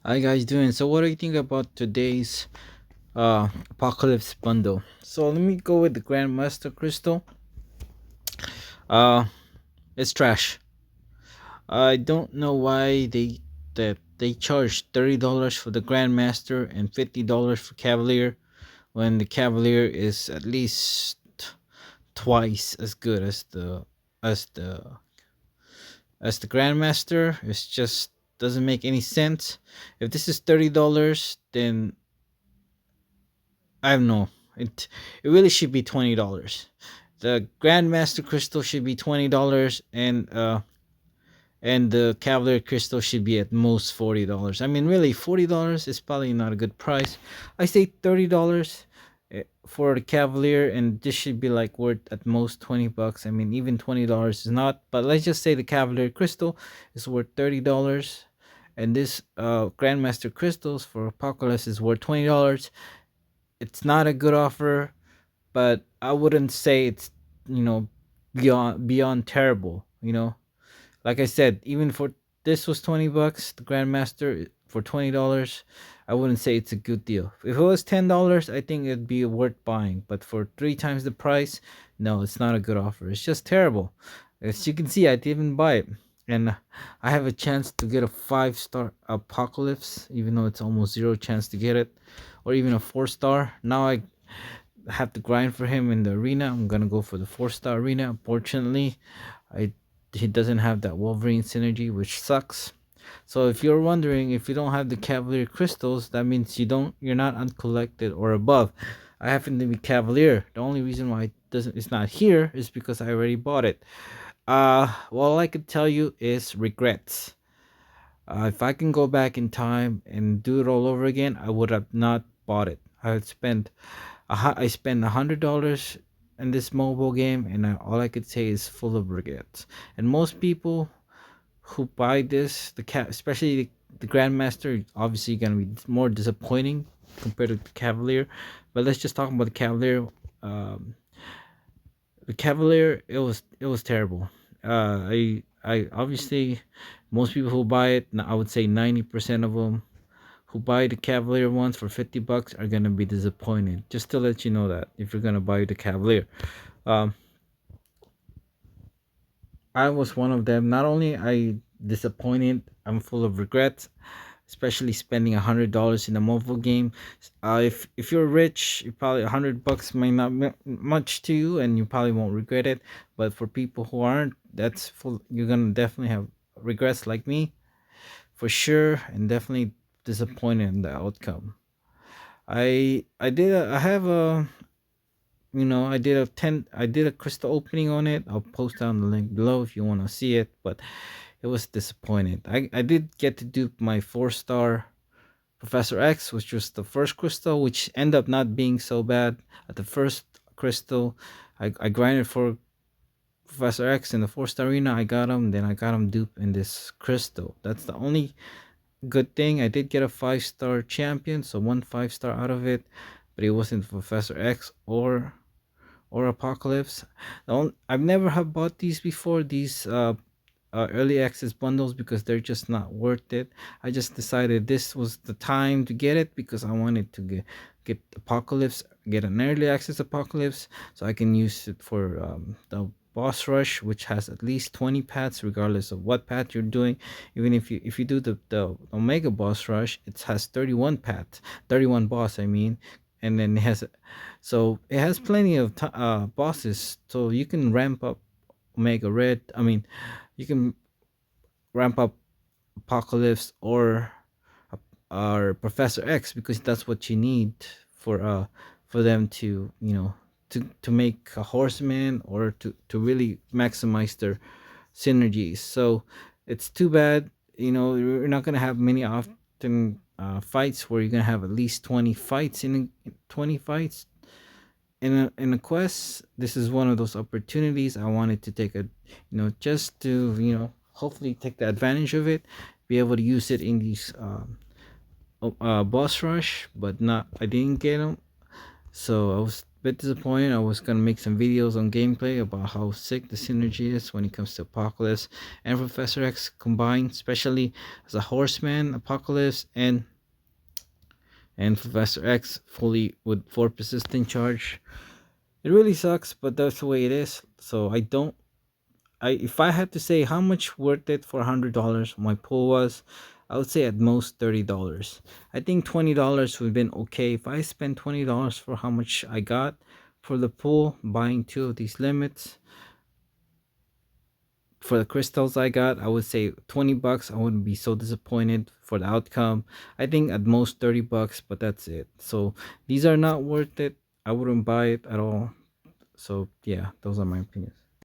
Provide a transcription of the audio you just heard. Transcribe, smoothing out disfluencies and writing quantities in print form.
Hi guys, doing? So what do you think about today's apocalypse bundle? So let me go with the Grandmaster Crystal. Uh it's trash. I don't know why they charge $30 for the Grandmaster and $50 for Cavalier when the Cavalier is at least twice as good as the as the Grandmaster. It's just doesn't make any sense. If this is $30, then I don't know. It really should be $20. The Grandmaster Crystal should be $20, and the Cavalier Crystal should be at most $40. I mean, really, $40 is probably not a good price. I say $30 for the Cavalier, and this should be like worth at most $20. I mean, even $20 is not. But let's just say the Cavalier Crystal is worth $30, and this Grandmaster Crystals for Apocalypse is worth $20. It's not a good offer, but I wouldn't say it's you know beyond terrible. Like I said, even for this was $20, the Grandmaster for $20. I wouldn't say it's a good deal. If it was $10, I think it'd be worth buying. But for three times the price, no, it's not a good offer. It's just terrible. As you can see, I didn't buy it, and I have a chance to get a 5-star Apocalypse, even though it's almost zero chance to get it, or even a 4-star. Now I have to grind for him in the arena. I'm gonna go for the 4-star arena. Unfortunately, I he doesn't have that Wolverine synergy, which sucks. So if you're wondering, if you don't have the Cavalier crystals, that means you're not uncollected or above. I happen to be Cavalier. The only reason why it's not here is because I already bought it. Well, all I could tell you is regrets. If I can go back in time and do it all over again, I would have not bought it. I spent $100 in this mobile game, and all I could say is full of regrets. And most people who buy this, especially the Grandmaster, obviously gonna be more disappointing compared to the Cavalier. But let's just talk about the Cavalier. Um, the Cavalier, it was terrible. I obviously most people who buy it, I would say 90% of them who buy the Cavalier ones for $50 are gonna be disappointed. Just to let you know that if you're gonna buy the Cavalier, um, I was one of them. Not only I disappointed, I'm full of regrets, especially spending $100 in a mobile game. If you're rich, you probably $100 might not much to you, and you probably won't regret it. But for people who aren't, that's full. You're gonna definitely have regrets like me, for sure, and definitely disappointed in the outcome. I have a I did a crystal opening on it. I'll post down the link below if you want to see it, but it was disappointing. I did get to dupe my 4-star Professor X, which was the first crystal, which ended up not being so bad. At the first crystal, I grinded for Professor X in the 4-star arena. I got him, then I got him dupe in this crystal. That's the only good thing. I did get a 5-star champion, so one 5-star out of it, but it wasn't Professor X or Apocalypse. I've never have bought these before. These early access bundles, because they're just not worth it. I just decided this was the time to get it because I wanted to get Apocalypse, get an early access Apocalypse, so I can use it for the boss rush, which has at least 20 paths regardless of what path you're doing. Even if you do the Omega boss rush, it has 31 paths, 31 boss, I mean. And then it has plenty of bosses, so you can ramp up Omega Red. I mean, you can ramp up Apocalypse or Professor X, because that's what you need for them to to make a horseman, or to really maximize their synergies. So it's too bad, you're not gonna have many often fights where you're gonna have at least 20 fights in 20 fights in a quest. This is one of those opportunities I wanted to take just to hopefully take the advantage of it, be able to use it in these boss rush, but not I didn't get them. So I was bit disappointed. I was gonna make some videos on gameplay about how sick the synergy is when it comes to Apocalypse and Professor X combined, especially as a horseman, Apocalypse and Professor X fully with 4 persistent charge. It really sucks, but that's the way it is. So I don't I if I had to say how much worth it for $100 my pull was, I would say at most $30. I think $20 would have been okay. If I spent $20 for how much I got for the pull, buying two of these limits for the crystals I got, I would say $20. I wouldn't be so disappointed for the outcome. I think at most $30, but that's it. So these are not worth it. I wouldn't buy it at all. So yeah, those are my opinions.